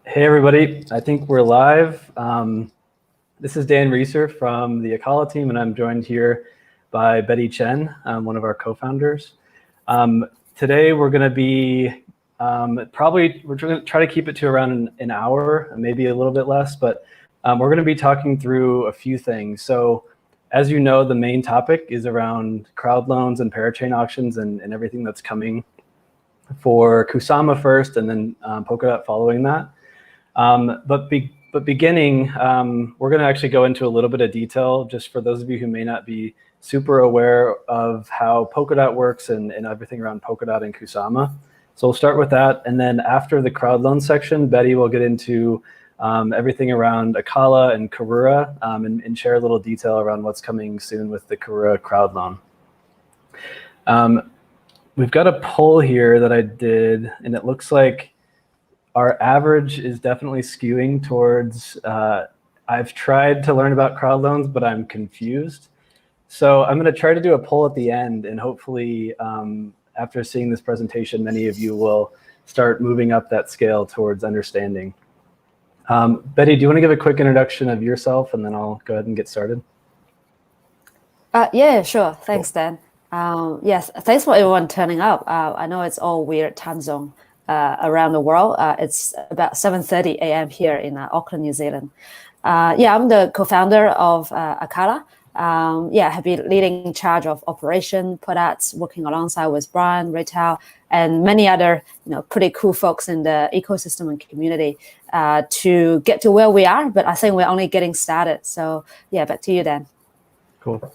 Hey everybody, I think we're live. This is Dan Reeser from the Acala team, and I'm joined here by Betty Chen, one of our co-founders. Today we're going to be we're going to try to keep it to around an hour, maybe a little bit less, but we're going to be talking through a few things. So as you know, the main topic is around crowd loans and parachain auctions and everything that's coming for Kusama first, and then Polkadot following that. But beginning, we're going to actually go into a little bit of detail just for those of you who may not be super aware of how Polkadot works and everything around Polkadot and Kusama. So we'll start with that. And then after the crowd loan section, Betty will get into everything around Acala and Karura and share a little detail around what's coming soon with the Karura crowd loan. We've got a poll here that I did, and it looks like our average is definitely skewing towards, I've tried to learn about crowd loans, but I'm confused. So I'm going to try to do a poll at the end, and hopefully after seeing this presentation, many of you will start moving up that scale towards understanding. Betty, do you want to give a quick introduction of yourself, and then I'll go ahead and get started? Yeah, sure. Thanks, Dan. Yes, thanks for everyone turning up. I know it's all weird time zone around the world. It's about 7:30 a.m. here in Auckland, New Zealand. I'm the co-founder of Acala. Have been leading in charge of operation products, working alongside with Brian, Retail, and many other pretty cool folks in the ecosystem and community to get to where we are. But I think we're only getting started. So yeah, back to you, Dan. Cool.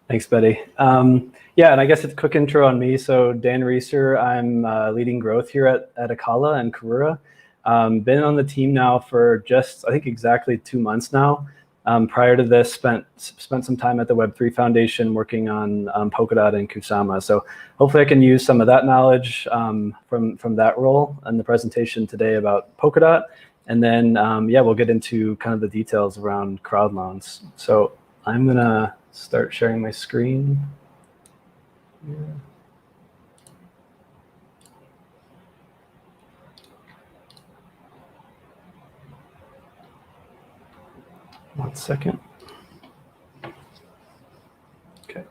Thanks, Betty. And I guess it's a quick intro on me. So Dan Reeser, I'm leading growth here at Acala and Karura. Been on the team now for just, I think, exactly 2 months now. Prior to this, spent some time at the Web3 Foundation working on Polkadot and Kusama. So hopefully I can use some of that knowledge from that role in the presentation today about Polkadot. And then, we'll get into kind of the details around crowd loans. So I'm going to start sharing my screen. Yeah. One second. Okay.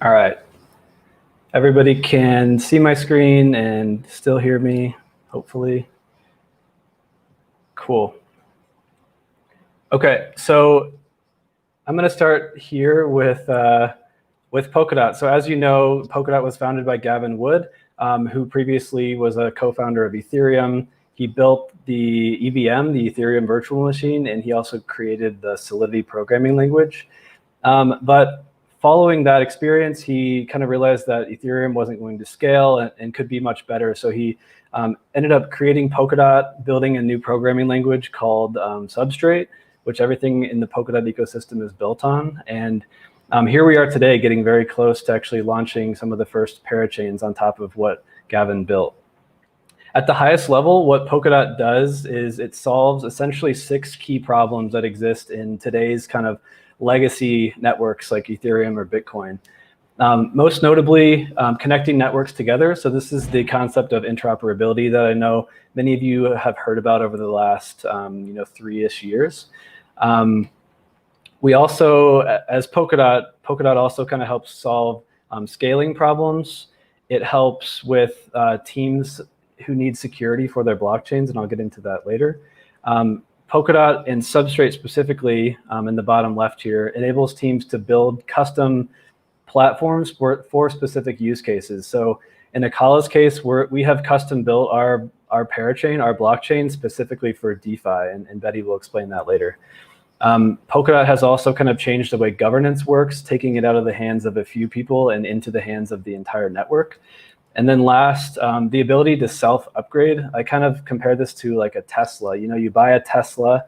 All right. Everybody can see my screen and still hear me, hopefully. Cool. Okay, so I'm going to start here with Polkadot. So as you know, Polkadot was founded by Gavin Wood, who previously was a co-founder of Ethereum. He built the EVM, the Ethereum virtual machine, and he also created the Solidity programming language. But following that experience, he kind of realized that Ethereum wasn't going to scale and could be much better. So he ended up creating Polkadot, building a new programming language called Substrate, which everything in the Polkadot ecosystem is built on. And here we are today, getting very close to actually launching some of the first parachains on top of what Gavin built. At the highest level, what Polkadot does is it solves essentially 6 key problems that exist in today's kind of legacy networks like Ethereum or Bitcoin. Most notably, connecting networks together. So this is the concept of interoperability that I know many of you have heard about over the last 3-ish years. We also, as Polkadot also kind of helps solve scaling problems. It helps with teams who need security for their blockchains, and I'll get into that later. Polkadot and Substrate specifically, in the bottom left here, enables teams to build custom platforms for specific use cases. So in Acala's case, we have custom built our Parachain, our blockchain, specifically for DeFi, and Betty will explain that later. Polkadot has also kind of changed the way governance works, taking it out of the hands of a few people and into the hands of the entire network. And then last, the ability to self-upgrade. I kind of compare this to like a Tesla. You buy a Tesla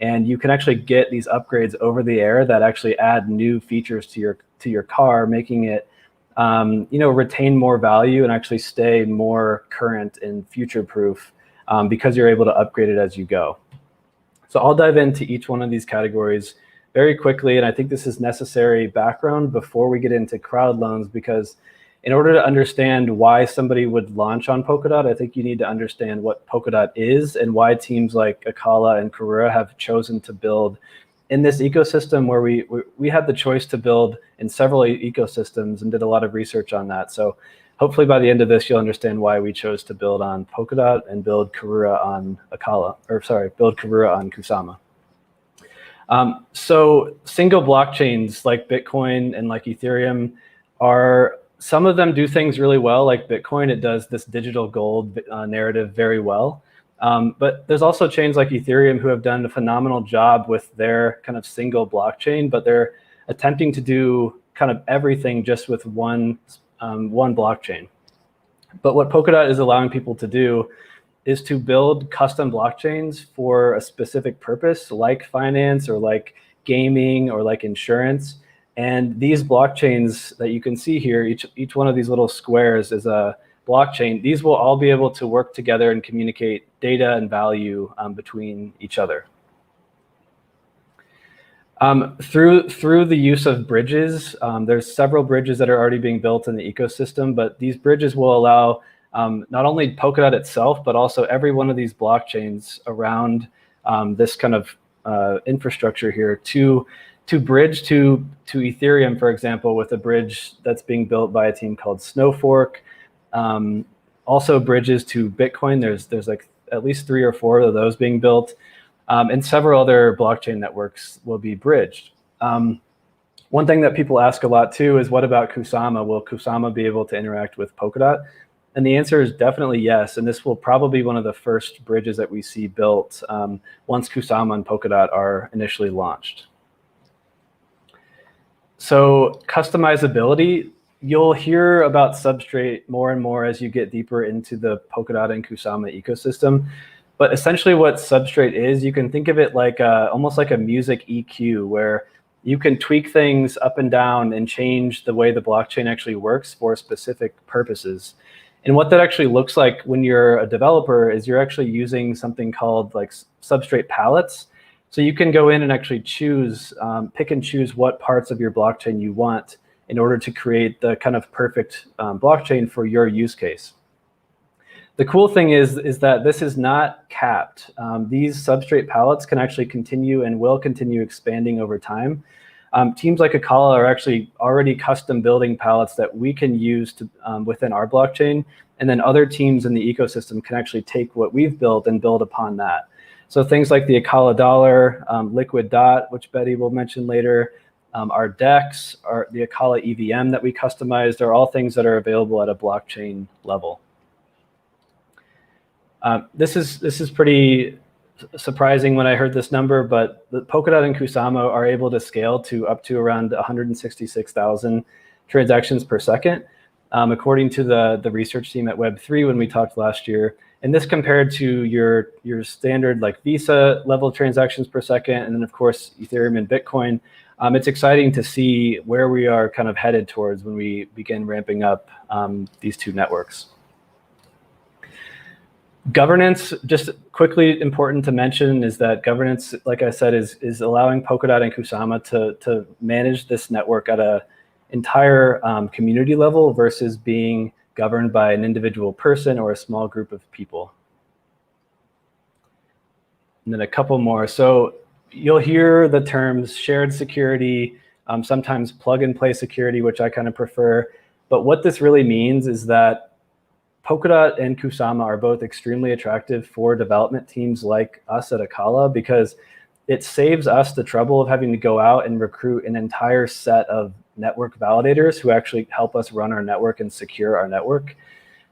and you can actually get these upgrades over the air that actually add new features to your car, making it retain more value and actually stay more current and future-proof because you're able to upgrade it as you go. So I'll dive into each one of these categories very quickly, and I think this is necessary background before we get into crowd loans, because in order to understand why somebody would launch on Polkadot, I think you need to understand what Polkadot is and why teams like Acala and Karura have chosen to build in this ecosystem, where we had the choice to build in several ecosystems and did a lot of research on that. So hopefully by the end of this, you'll understand why we chose to build on Polkadot and build Karura on build Karura on Kusama. So single blockchains like Bitcoin and like Ethereum some of them do things really well. Like Bitcoin, it does this digital gold narrative very well. But there's also chains like Ethereum who have done a phenomenal job with their kind of single blockchain, but they're attempting to do kind of everything just with one blockchain. But what Polkadot is allowing people to do is to build custom blockchains for a specific purpose, like finance or like gaming or like insurance. And these blockchains that you can see here, each one of these little squares is a blockchain. These will all be able to work together and communicate data and value between each other. Through the use of bridges, there's several bridges that are already being built in the ecosystem, but these bridges will allow not only Polkadot itself, but also every one of these blockchains around this kind of infrastructure here to bridge to Ethereum, for example, with a bridge that's being built by a team called Snowfork. Also bridges to Bitcoin. There's like at least 3 or 4 of those being built. And several other blockchain networks will be bridged. One thing that people ask a lot too is, what about Kusama? Will Kusama be able to interact with Polkadot? And the answer is definitely yes. And this will probably be one of the first bridges that we see built once Kusama and Polkadot are initially launched. So customizability, you'll hear about Substrate more and more as you get deeper into the Polkadot and Kusama ecosystem. But essentially what Substrate is, you can think of it like almost like a music EQ, where you can tweak things up and down and change the way the blockchain actually works for specific purposes. And what that actually looks like when you're a developer is you're actually using something called like Substrate palettes. So you can go in and actually choose, pick and choose what parts of your blockchain you want in order to create the kind of perfect blockchain for your use case. The cool thing is that this is not capped. These Substrate palettes can actually continue and will continue expanding over time. Teams like Acala are actually already custom building palettes that we can use to, within our blockchain, and then other teams in the ecosystem can actually take what we've built and build upon that. So things like the Acala dollar, Liquid Dot, which Betty will mention later, our DEX, the Acala EVM that we customized, are all things that are available at a blockchain level. This is pretty surprising when I heard this number, but the Polkadot and Kusama are able to scale to up to around 166,000 transactions per second, according to the research team at Web3 when we talked last year. And this compared to your standard like Visa level transactions per second, and then of course Ethereum and Bitcoin. It's exciting to see where we are kind of headed towards when we begin ramping up these two networks. Governance, just quickly important to mention, is that governance, like I said, is allowing Polkadot and Kusama to manage this network at an entire community level versus being governed by an individual person or a small group of people. And then a couple more. So you'll hear the terms shared security, sometimes plug and play security, which I kind of prefer. But what this really means is that Polkadot and Kusama are both extremely attractive for development teams like us at Acala, because it saves us the trouble of having to go out and recruit an entire set of network validators who actually help us run our network and secure our network.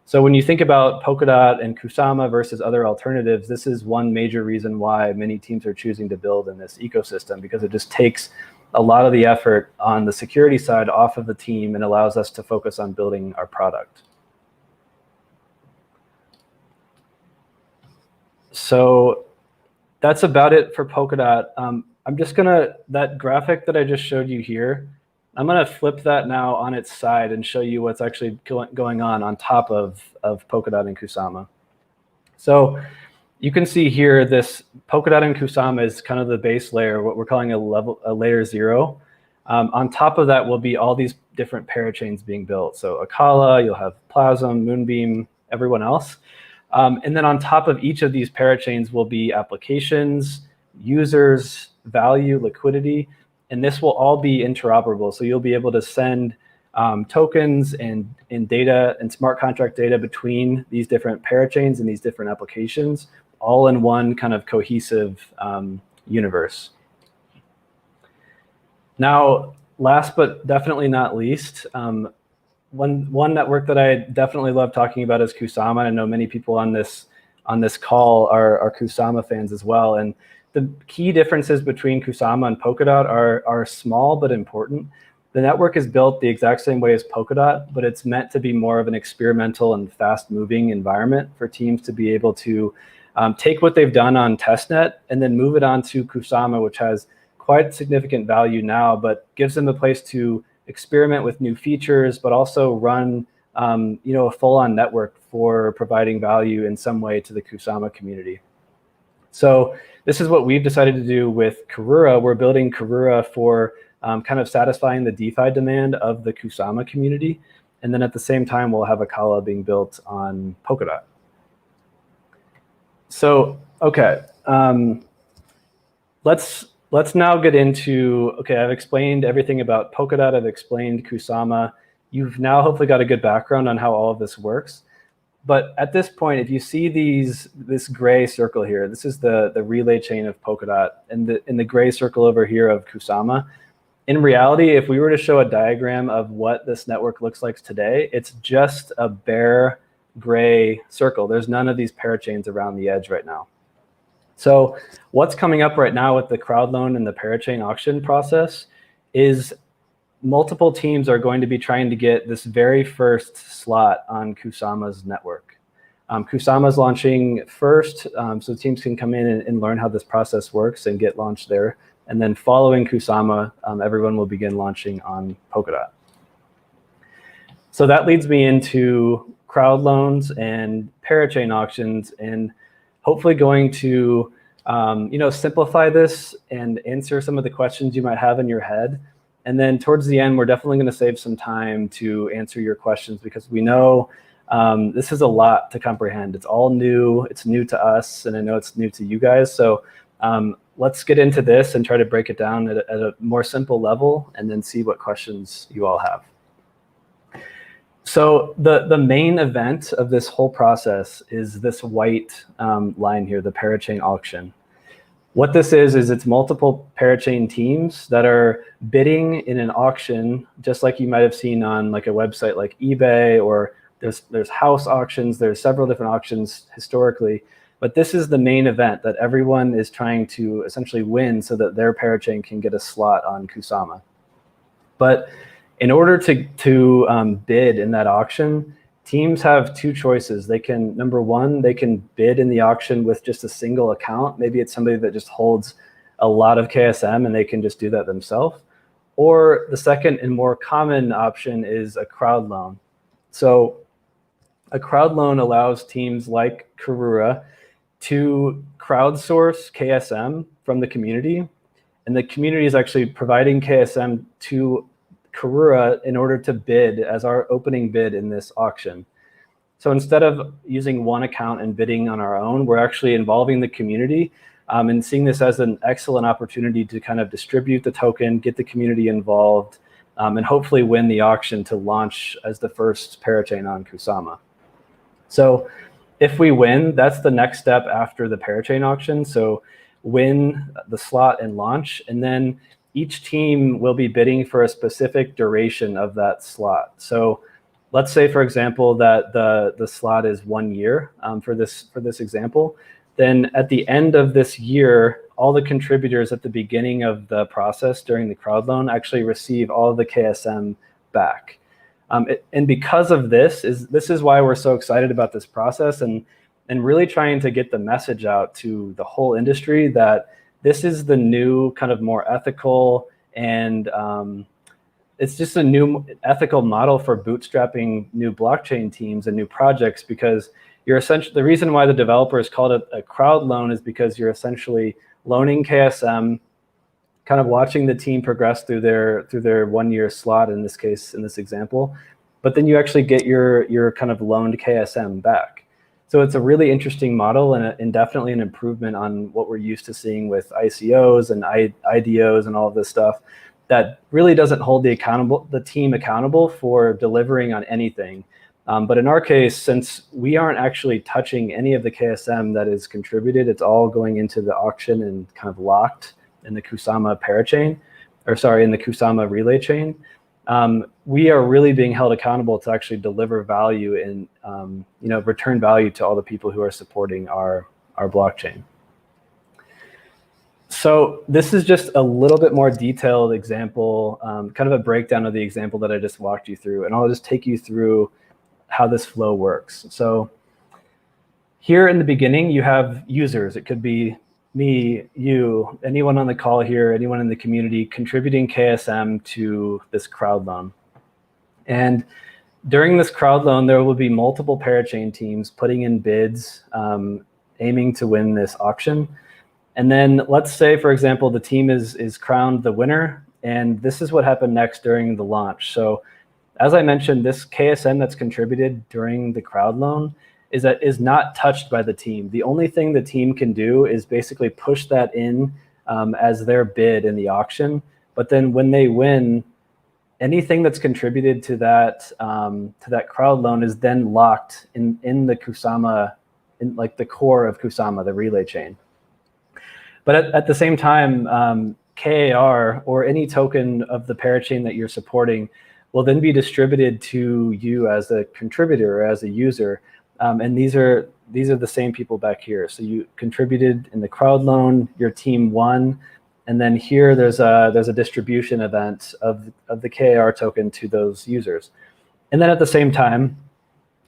So when you think about Polkadot and Kusama versus other alternatives, this is one major reason why many teams are choosing to build in this ecosystem, because it just takes a lot of the effort on the security side off of the team and allows us to focus on building our product. So that's about it for Polkadot. I'm just gonna, that graphic that I just showed you here, I'm gonna flip that now on its side and show you what's actually going on top of Polkadot and Kusama. So you can see here, this Polkadot and Kusama is kind of the base layer, what we're calling a layer 0. On top of that will be all these different parachains being built. So Acala, you'll have Plasm, Moonbeam, everyone else. And then on top of each of these parachains will be applications, users, value, liquidity, and this will all be interoperable. So you'll be able to send tokens and data and smart contract data between these different parachains and these different applications, all in one kind of cohesive universe. Now, last but definitely not least, one network that I definitely love talking about is Kusama. I know many people on this call are Kusama fans as well. And the key differences between Kusama and Polkadot are small but important. The network is built the exact same way as Polkadot, but it's meant to be more of an experimental and fast-moving environment for teams to be able to take what they've done on testnet and then move it on to Kusama, which has quite significant value now, but gives them a place to experiment with new features, but also run a full-on network for providing value in some way to the Kusama community. So this is what we've decided to do with Karura. We're building Karura for kind of satisfying the DeFi demand of the Kusama community. And then at the same time, we'll have Acala being built on Polkadot. So, okay, let's now get into, okay, I've explained everything about Polkadot, I've explained Kusama. You've now hopefully got a good background on how all of this works. But at this point, if you see this gray circle here, this is the relay chain of Polkadot, and in the gray circle over here of Kusama. In reality, if we were to show a diagram of what this network looks like today, it's just a bare gray circle. There's none of these parachains around the edge right now. So what's coming up right now with the Crowdloan and the Parachain auction process is multiple teams are going to be trying to get this very first slot on Kusama's network. Kusama's launching first, so teams can come in and learn how this process works and get launched there. And then following Kusama, everyone will begin launching on Polkadot. So that leads me into Crowdloans and Parachain auctions, and hopefully going to simplify this and answer some of the questions you might have in your head. And then towards the end, we're definitely going to save some time to answer your questions, because we know this is a lot to comprehend. It's all new. It's new to us, and I know it's new to you guys. So let's get into this and try to break it down at a more simple level, and then see what questions you all have. So the main event of this whole process is this white line here, the Parachain auction. What this is it's multiple Parachain teams that are bidding in an auction, just like you might have seen on like a website like eBay, or there's house auctions, there's several different auctions historically. But this is the main event that everyone is trying to essentially win so that their Parachain can get a slot on Kusama. But in order to bid in that auction, teams have two choices. They can, number one, they can bid in the auction with just a single account. Maybe it's somebody that just holds a lot of KSM and they can just do that themselves. Or the second and more common option is a crowd loan. So a crowd loan allows teams like Karura to crowdsource KSM from the community. And the community is actually providing KSM to Karura in order to bid as our opening bid in this auction. So instead of using one account and bidding on our own, we're actually involving the community and seeing this as an excellent opportunity to kind of distribute the token, get the community involved, and hopefully win the auction to launch as the first Parachain on Kusama. So if we win, that's the next step after the Parachain auction. So win the slot and launch, and then each team will be bidding for a specific duration of that slot. So let's say, for example, that the slot is 1 year for this example. Then at the end of this year, all the contributors at the beginning of the process during the crowd loan actually receive all of the KSM back. And because of this is why we're so excited about this process and really trying to get the message out to the whole industry that this is the new kind of more ethical, and it's just a new ethical model for bootstrapping new blockchain teams and new projects, because you're essentially, the reason why the developers called it a crowd loan is because you're essentially loaning KSM kind of watching the team progress through their 1 year slot in this case, in this example, but then you actually get your kind of loaned KSM back. So it's a really interesting model and definitely an improvement on what we're used to seeing with ICOs and IDOs and all of this stuff that really doesn't hold the team accountable for delivering on anything. But in our case, since we aren't actually touching any of the KSM that is contributed, it's all going into the auction and kind of locked in the Kusama Parachain, or sorry, in the Kusama relay chain. We are really being held accountable to actually deliver value and return value to all the people who are supporting our blockchain. So this is just a little bit more detailed example, kind of a breakdown of the example that I just walked you through, and I'll just take you through how this flow works. So here in the beginning, you have users. It could be me, you, anyone on the call here, anyone in the community contributing KSM to this crowd loan. And during this crowd loan, there will be multiple Parachain teams putting in bids, aiming to win this auction. And then let's say, for example, the team is crowned the winner, and this is what happened next during the launch. So as I mentioned, this KSM that's contributed during the crowd loan is not touched by the team. The only thing the team can do is basically push that in as their bid in the auction. But then when they win, anything that's contributed to that crowd loan is then locked in the Kusama, in like the core of Kusama, the relay chain. But at the same time, KAR or any token of the Parachain that you're supporting will then be distributed to you as a contributor or as a user. And these are the same people back here. So you contributed in the crowd loan, your team won, and then here there's a distribution event of the KAR token to those users. And then at the same time,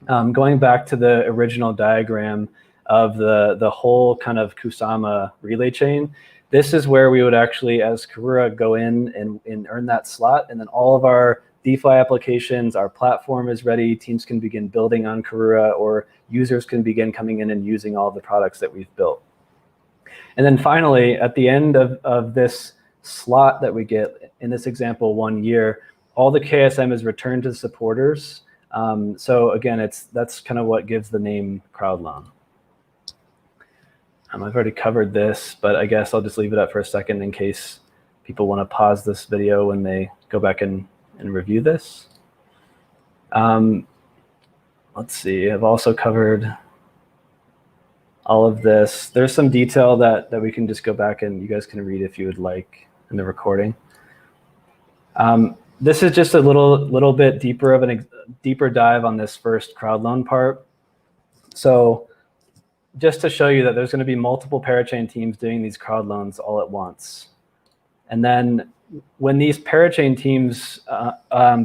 going back to the original diagram of the whole kind of Kusama relay chain, this is where we would actually, as Karura, go in and earn that slot, and then all of our DeFi applications, our platform is ready, teams can begin building on Karura, or users can begin coming in and using all the products that we've built. And then finally, at the end of this slot that we get, in this example, 1 year, all the KSM is returned to supporters. So again, that's kind of what gives the name crowd loan. I've already covered this, but I guess I'll just leave it up for a second in case people want to pause this video when they go back and review this. Let's see, I've also covered all of this. There's some detail that we can just go back and you guys can read if you would like in the recording. This is just a little bit deeper of a deeper dive on this first crowd loan part. So just to show you that there's going to be multiple Parachain teams doing these crowd loans all at once. And then when these Parachain teams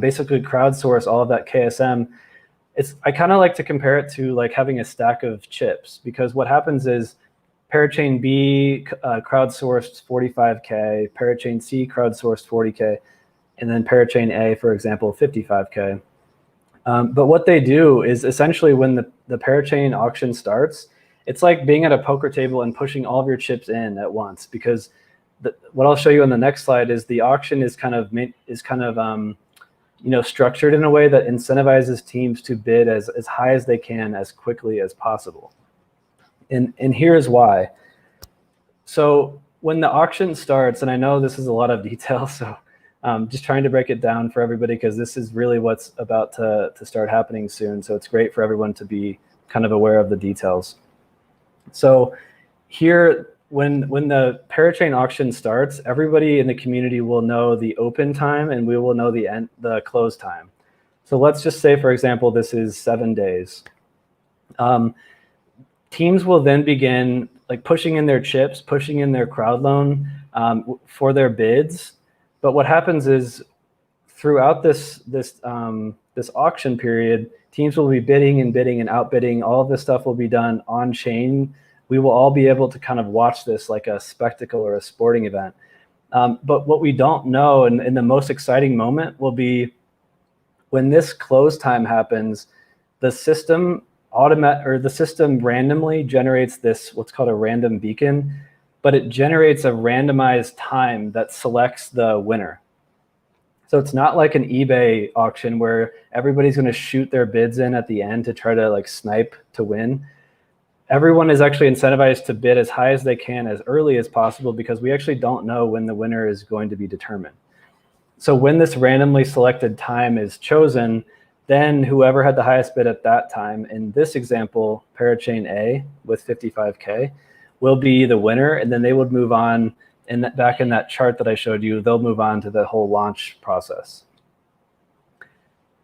basically crowdsource all of that KSM, I kind of like to compare it to like having a stack of chips, because what happens is Parachain B crowdsourced 45K, Parachain C crowdsourced 40K, and then Parachain A, for example, 55K. But what they do is essentially when the Parachain auction starts, it's like being at a poker table and pushing all of your chips in at once, because what I'll show you on the next slide is the auction is kind of structured in a way that incentivizes teams to bid as high as they can as quickly as possible. And here's why. So when the auction starts, and I know this is a lot of detail, so just trying to break it down for everybody, because this is really what's about to start happening soon. So it's great for everyone to be kind of aware of the details. So here, when the Parachain auction starts, everybody in the community will know the open time and we will know the close time. So let's just say, for example, this is 7 days. Teams will then begin like pushing in their chips, pushing in their crowd loan for their bids. But what happens is throughout this auction period, teams will be bidding and outbidding. All of this stuff will be done on chain. We will all be able to kind of watch this like a spectacle or a sporting event. But what we don't know, and the most exciting moment will be when this close time happens, the system randomly generates this, what's called a random beacon. but it generates a randomized time that selects the winner. So it's not like an eBay auction where everybody's going to shoot their bids in at the end to try to like snipe to win. Everyone is actually incentivized to bid as high as they can as early as possible, because we actually don't know when the winner is going to be determined. So when this randomly selected time is chosen, then whoever had the highest bid at that time, in this example, Parachain A with 55K, will be the winner, and then they would move on. And back in that chart that I showed you, they'll move on to the whole launch process.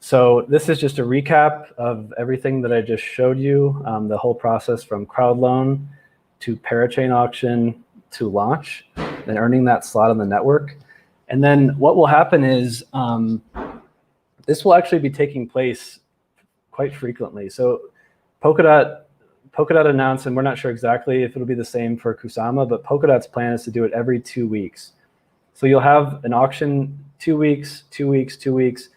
So this is just a recap of everything that I just showed you, the whole process from Crowdloan to Parachain auction to launch, and earning that slot on the network. And then what will happen is this will actually be taking place quite frequently. So Polkadot announced, and we're not sure exactly if it'll be the same for Kusama, but Polkadot's plan is to do it every 2 weeks. So you'll have an auction 2 weeks, 2 weeks, 2 weeks,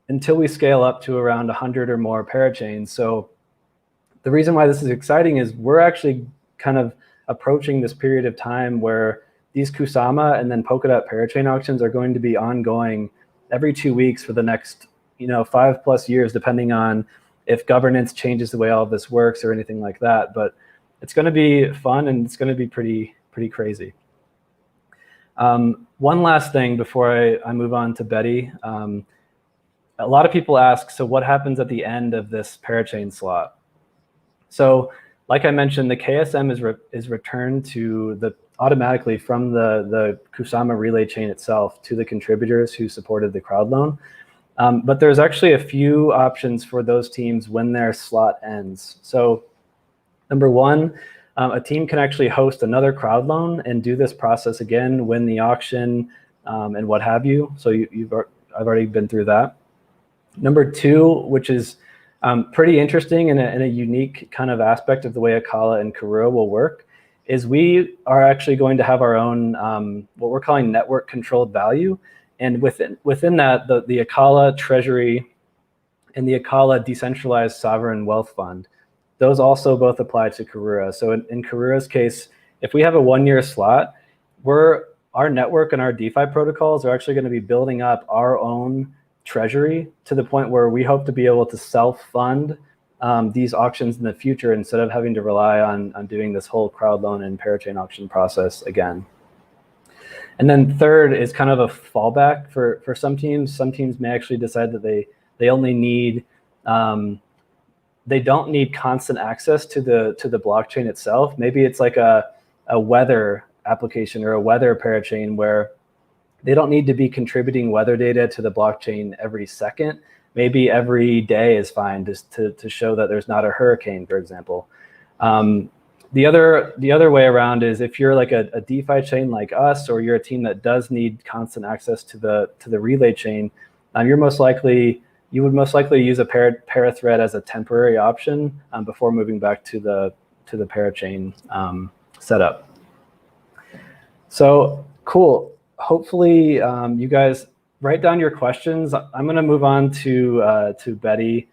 until we scale up to around 100 or more parachains. So the reason why this is exciting is we're actually kind of approaching this period of time where these Kusama and then Polkadot parachain auctions are going to be ongoing every 2 weeks for the next 5+ years, depending on if governance changes the way all of this works or anything like that. But it's going to be fun, and it's going to be pretty crazy. One last thing before I move on to Betty. A lot of people ask, so what happens at the end of this parachain slot? So like I mentioned, the KSM is returned to automatically from the Kusama relay chain itself to the contributors who supported the crowd loan. But there's actually a few options for those teams when their slot ends. So number one, a team can actually host another crowd loan and do this process again, win the auction, and what have you. So I've already been through that. Number two, which is pretty interesting and a unique kind of aspect of the way Acala and Karura will work, is we are actually going to have our own what we're calling network controlled value. And within that, the Acala Treasury and the Acala Decentralized Sovereign Wealth Fund, those also both apply to Karura. So in Karura's case, if we have a 1-year slot, our network and our DeFi protocols are actually going to be building up our own treasury to the point where we hope to be able to self-fund these auctions in the future instead of having to rely on doing this whole crowd loan and parachain auction process again. And then third is kind of a fallback for some teams. Some teams may actually decide that they only need they don't need constant access to the blockchain itself. Maybe it's like a weather application or a weather parachain where they don't need to be contributing weather data to the blockchain every second. Maybe every day is fine, just to show that there's not a hurricane, for example. The other way around is if you're like a DeFi chain like us, or you're a team that does need constant access to the relay chain, you would most likely use a parathread as a temporary option before moving back to the parachain setup. So cool. Hopefully you guys write down your questions. I'm going to move on to Betty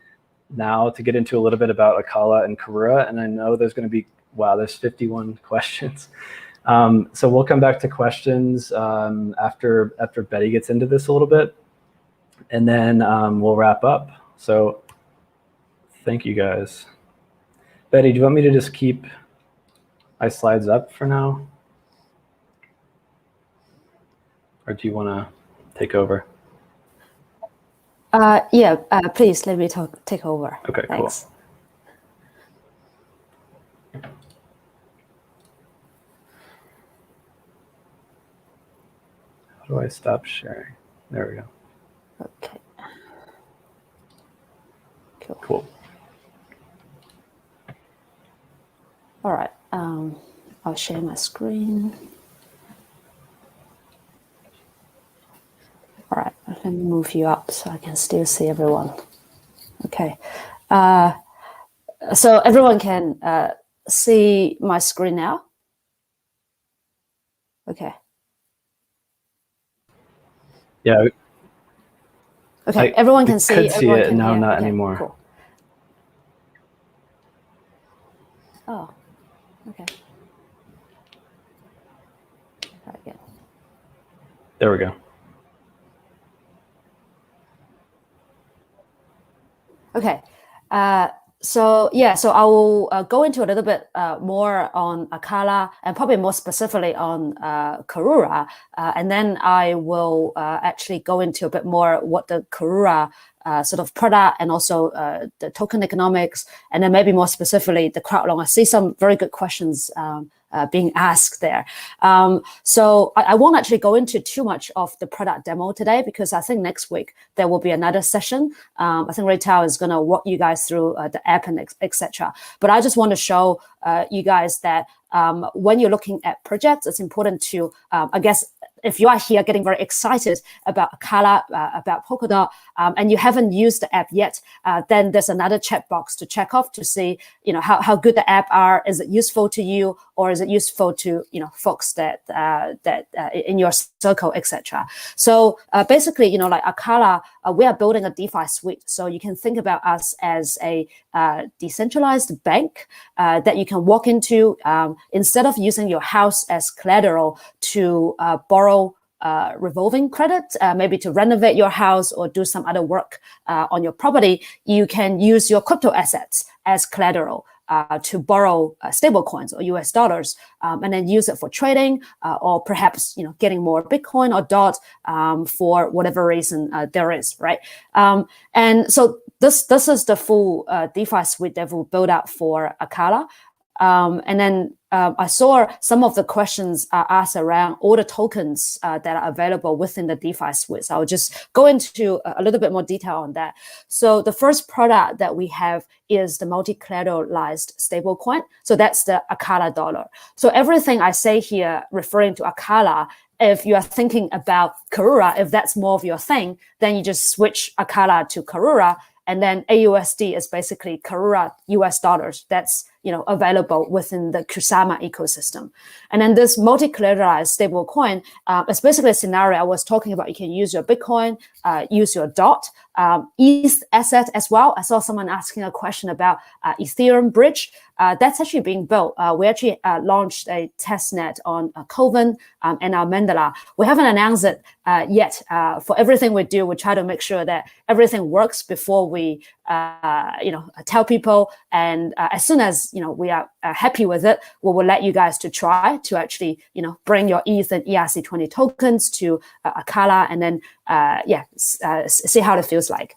now to get into a little bit about Acala and Karura. And I know there's going to be, wow, there's 51 questions. So we'll come back to questions after Betty gets into this a little bit. And then we'll wrap up. So thank you guys. Betty, do you want me to just keep my slides up for now? Or do you want to take over? Yeah, please let me take over. Okay, thanks. Cool. How do I stop sharing? There we go. Okay. Cool. All right. I'll share my screen. All right, let me move you up so I can still see everyone. Okay, so everyone can see my screen now? Okay. Yeah. Okay, everyone can see. Could see it, can now hear. not okay, anymore. Cool. Oh, okay. Try again. There we go. Okay. So I will go into a little bit more on Acala and probably more specifically on Karura, and then I will actually go into a bit more what the Karura sort of product and also the token economics, and then maybe more specifically the crowdloan. I see some very good questions being asked there. So I won't actually go into too much of the product demo today, because I think next week there will be another session. I think Raytao is going to walk you guys through the app and etc. But I just want to show you guys that when you're looking at projects, it's important to, I guess, if you are here getting very excited about Acala, about Polkadot, and you haven't used the app yet, then there's another checkbox to check off to see, how good the app are. Is it useful to you, or is it useful to, folks that in your circle, etc. So basically, like Acala, we are building a DeFi suite. So you can think about us as a decentralized bank that you can walk into instead of using your house as collateral to borrow revolving credit, maybe to renovate your house or do some other work on your property. You can use your crypto assets as collateral to borrow stable coins or US dollars, and then use it for trading, or perhaps getting more Bitcoin or DOT for whatever reason there is, right? And so this is the full DeFi suite that we'll build out for Acala. And then I saw some of the questions asked around all the tokens that are available within the DeFi suite. So I'll just go into a little bit more detail on that. So the first product that we have is the multi-collateralized stablecoin. So that's the Acala dollar. So everything I say here referring to Acala, if you are thinking about Karura, if that's more of your thing, then you just switch Acala to Karura, and then AUSD is basically Karura US dollars that's available within the Kusama ecosystem. And then this multi-collateralized stable coin is basically a scenario I was talking about. You can use your Bitcoin, use your DOT, ETH asset as well. I saw someone asking a question about Ethereum bridge. That's actually being built. We actually launched a test net on Coven and our Mandala. We haven't announced it yet. For everything we do, we try to make sure that everything works before we tell people. And as soon as we are happy with it, we will let you guys to try to actually bring your ETH and ERC20 tokens to Acala, and then see how it feels like.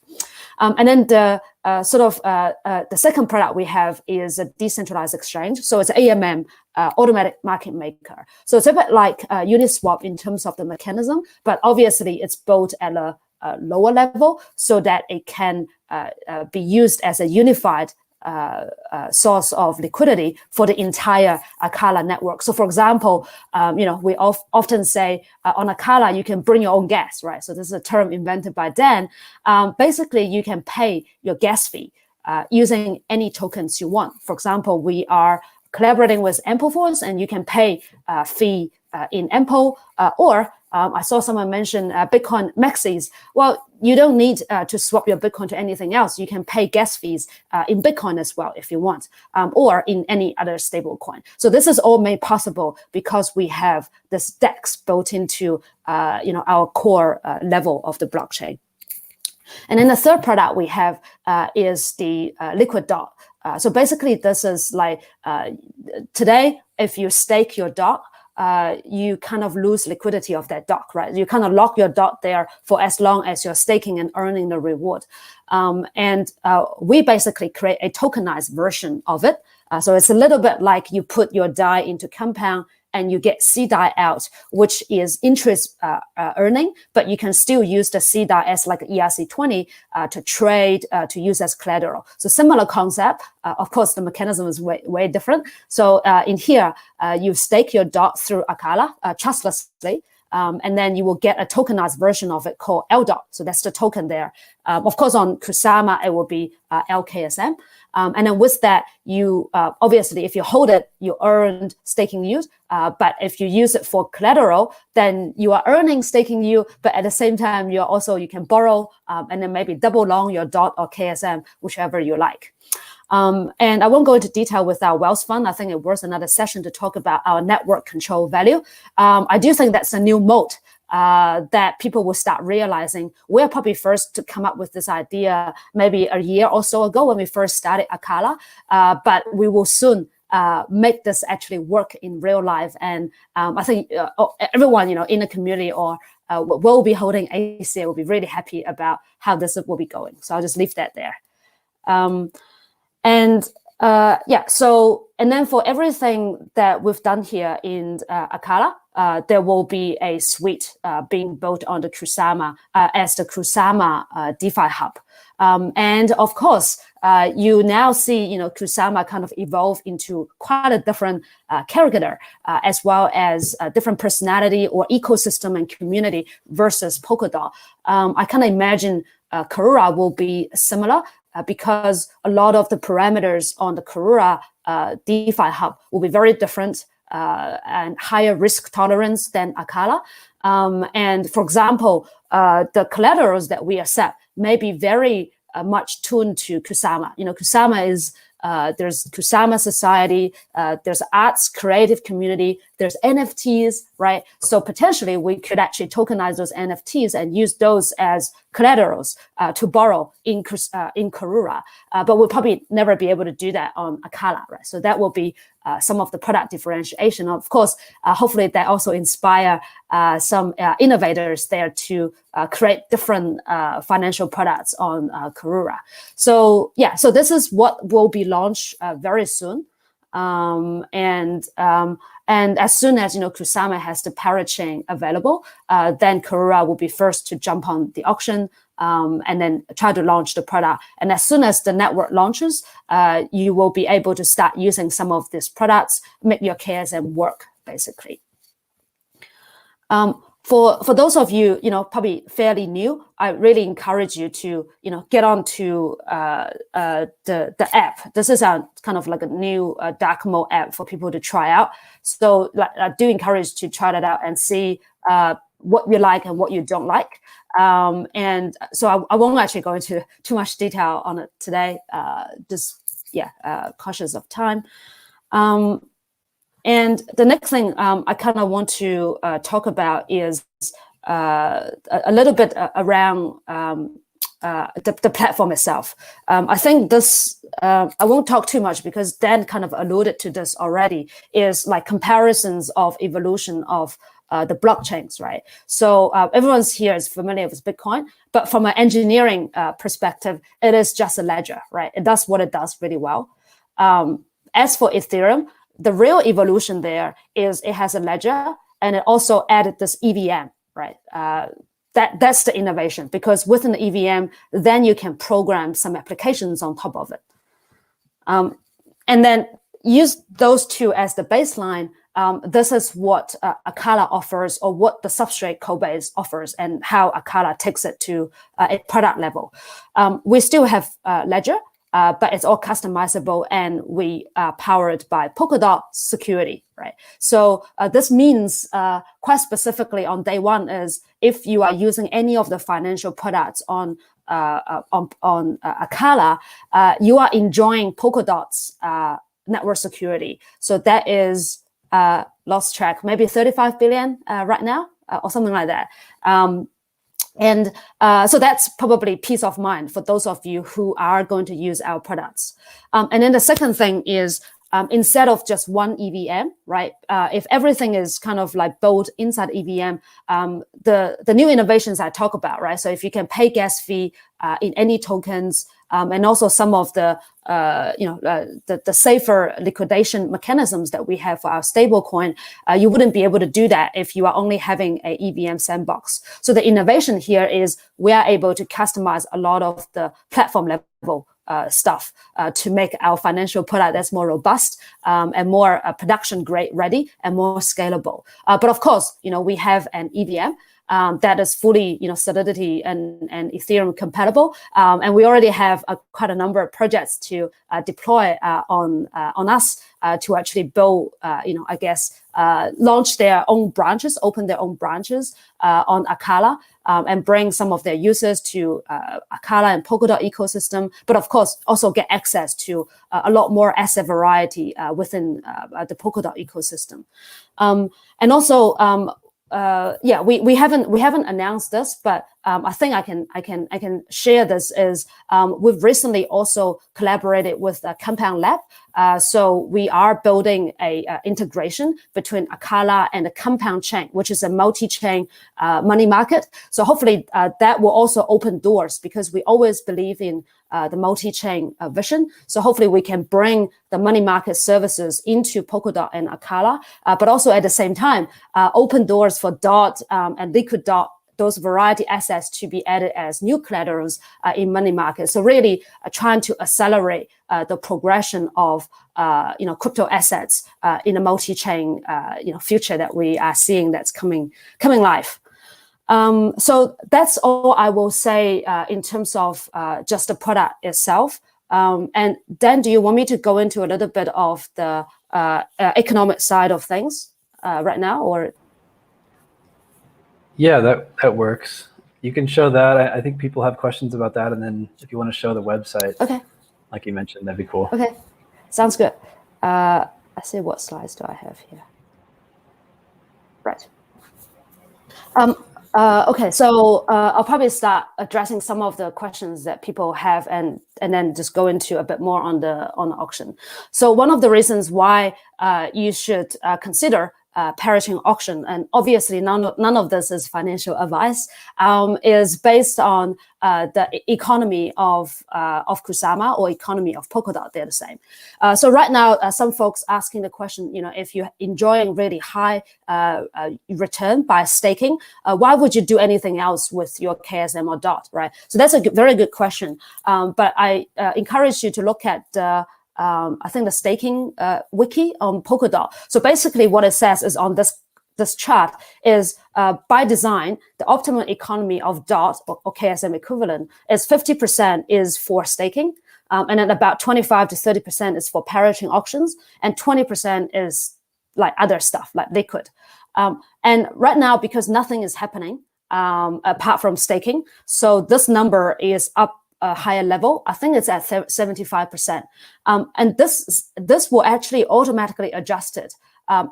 And then the the second product we have is a decentralized exchange. So it's AMM, automatic market maker. So it's a bit like Uniswap in terms of the mechanism, but obviously it's built at a lower level so that it can be used as a unified source of liquidity for the entire Acala network. So for example, we often say on Acala, you can bring your own gas, right? So this is a term invented by Dan. Basically, you can pay your gas fee using any tokens you want. For example, we are collaborating with Ampleforce, and you can pay fee in Ample, or I saw someone mention Bitcoin maxis. Well, you don't need to swap your Bitcoin to anything else. You can pay gas fees in Bitcoin as well if you want, or in any other stable coin. So this is all made possible because we have this DEX built into our core level of the blockchain. And then the third product we have is the liquid DOT. So basically, this is like today, if you stake your DOT, you kind of lose liquidity of that DOT, right? You kind of lock your DOT there for as long as you're staking and earning the reward. And we basically create a tokenized version of it. So it's a little bit like you put your DAI into Compound and you get CDAI out, which is interest earning, but you can still use the CDAI as like ERC20 to trade, to use as collateral. So similar concept. Of course, the mechanism is way different. So in here, you stake your DOT through Acala trustlessly, and then you will get a tokenized version of it called LDOT. So that's the token there. Of course, on Kusama, it will be LKSM. And then with that, you obviously, if you hold it, you earned staking yield. But if you use it for collateral, then you are earning staking yield. But at the same time, you can borrow and then maybe double long your DOT or KSM, whichever you like. And I won't go into detail with our wealth fund. I think it worth another session to talk about our network control value. I do think that's a new moat that people will start realizing. We're probably first to come up with this idea maybe a year or so ago when we first started Acala, but we will soon make this actually work in real life. And I think everyone, in the community or will be holding ACA will be really happy about how this will be going. So I'll just leave that there. And then for everything that we've done here in Acala, there will be a suite being built on the Kusama as the Kusama DeFi hub. And of course, you now see, Kusama kind of evolve into quite a different character, as well as a different personality or ecosystem and community versus Polkadot. I kind of imagine Karura will be similar because a lot of the parameters on the Karura DeFi hub will be very different and higher risk tolerance than Acala. And for example, the collaterals that we accept may be very much tuned to Kusama. Kusama is there's Kusama Society, there's arts creative community, there's NFTs, right? So potentially we could actually tokenize those NFTs and use those as collaterals to borrow in Karura. But we'll probably never be able to do that on Acala, right? So that will be some of the product differentiation. Of course, hopefully that also inspire some innovators there to create different financial products on Karura. So yeah, so this is what will be launched very soon. And as soon as Kusama has the Parachain available, then Karura will be first to jump on the auction and then try to launch the product. And as soon as the network launches, you will be able to start using some of these products, make your KSM work, basically. For those of you, probably fairly new, I really encourage you to, get onto the app. This is a kind of like a new dark mode app for people to try out. So I do encourage to try that out and see what you like and what you don't like. And so I won't actually go into too much detail on it today. Cautious of time. And the next thing I kind of want to talk about is a little bit around the platform itself. I think this, I won't talk too much because Dan kind of alluded to this already, is like comparisons of evolution of the blockchains, right? So everyone's here is familiar with Bitcoin, but from an engineering perspective, it is just a ledger, right? It does what it does really well. As for Ethereum, the real evolution there is it has a ledger and it also added this EVM, right? That's the innovation, because within the EVM, then you can program some applications on top of it. And then use those two as the baseline. This is what Acala offers, or what the substrate Codebase offers, and how Acala takes it to a product level. We still have Ledger, but it's all customizable, and we are powered by Polkadot security, right? So this means quite specifically on day one is if you are using any of the financial products on Acala, you are enjoying Polkadot's network security. So that is lost track, maybe 35 billion right now, or something like that. So that's probably peace of mind for those of you who are going to use our products. And then the second thing is, instead of just one EVM, right? If everything is kind of like built inside EVM, the new innovations I talk about, right? So if you can pay gas fee in any tokens, and also some of the the safer liquidation mechanisms that we have for our stablecoin, you wouldn't be able to do that if you are only having a EVM sandbox. So the innovation here is we are able to customize a lot of the platform level stuff to make our financial product that's more robust and more production grade ready and more scalable. But of course, we have an EVM that is fully, Solidity and Ethereum compatible, and we already have quite a number of projects to deploy on us to actually build, launch their own branches, open their own branches on Acala. and bring some of their users to Acala and Polkadot ecosystem, but of course also get access to a lot more asset variety within the Polkadot ecosystem. And also, we haven't announced this, but I think I can share this. Is we've recently also collaborated with Compound Lab, so we are building a integration between Acala and the Compound chain, which is a multi-chain money market. So hopefully that will also open doors, because we always believe in the multi-chain vision. So hopefully we can bring the money market services into Polkadot and Acala, but also at the same time open doors for DOT and Liquid DOT, those variety assets, to be added as new collaterals in money markets. So really trying to accelerate the progression of crypto assets in a multi-chain future that we are seeing that's coming live. So that's all I will say in terms of just the product itself. And Dan, do you want me to go into a little bit of the economic side of things right now, or? Yeah, that works. You can show that. I think people have questions about that, and then if you want to show the website, okay, like you mentioned, that'd be cool. Okay, sounds good. I see, what slides do I have here? Right. Okay, so I'll probably start addressing some of the questions that people have, and then just go into a bit more on the auction. So one of the reasons why you should consider Parachain auction, and obviously none of this is financial advice, is based on the economy of Kusama or economy of Polkadot. They're the same. So right now, some folks asking the question, if you're enjoying really high return by staking, why would you do anything else with your KSM or DOT, right? So that's a very good question. But I encourage you to look at I think the staking wiki on Polkadot. So basically what it says is on this chart is by design, the optimal economy of DOT or KSM equivalent is 50% is for staking, and then about 25 to 30% is for Parachain auctions, and 20% is like other stuff like liquid. And right now, because nothing is happening apart from staking, so this number is up a higher level. I think it's at 75%. And this will actually automatically adjust it.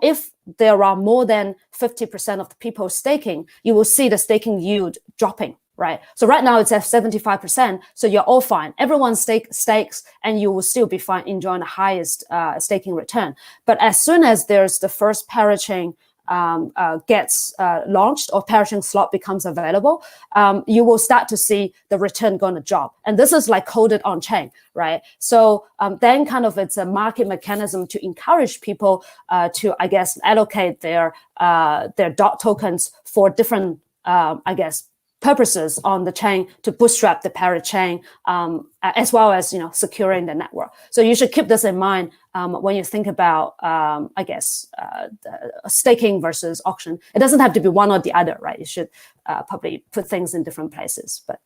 If there are more than 50% of the people staking, you will see the staking yield dropping, right? So right now it's at 75%, so you're all fine. Everyone stakes, and you will still be fine enjoying the highest staking return. But as soon as there's the first Parachain gets launched, or Parachain slot becomes available, you will start to see the return going to drop. And this is like coded on chain, right? So then kind of it's a market mechanism to encourage people to, I guess, allocate their DOT tokens for different, I guess, purposes on the chain to bootstrap the Parachain, as well as securing the network. So you should keep this in mind when you think about, I guess, staking versus auction. It doesn't have to be one or the other, right? You should probably put things in different places. But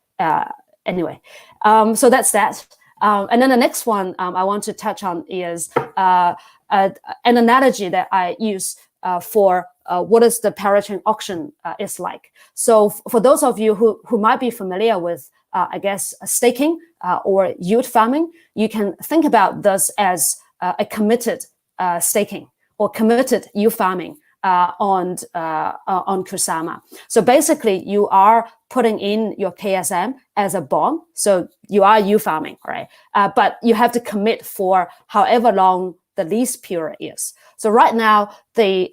anyway, so that's that. And then the next one I want to touch on is an analogy that I use for what is the Parachain auction is like. So for those of you who might be familiar with, I guess, staking or yield farming, you can think about this as a committed staking or committed yield farming on Kusama. So basically, you are putting in your KSM as a bond. So you are yield farming, right? But you have to commit for however long the lease period is. So right now, the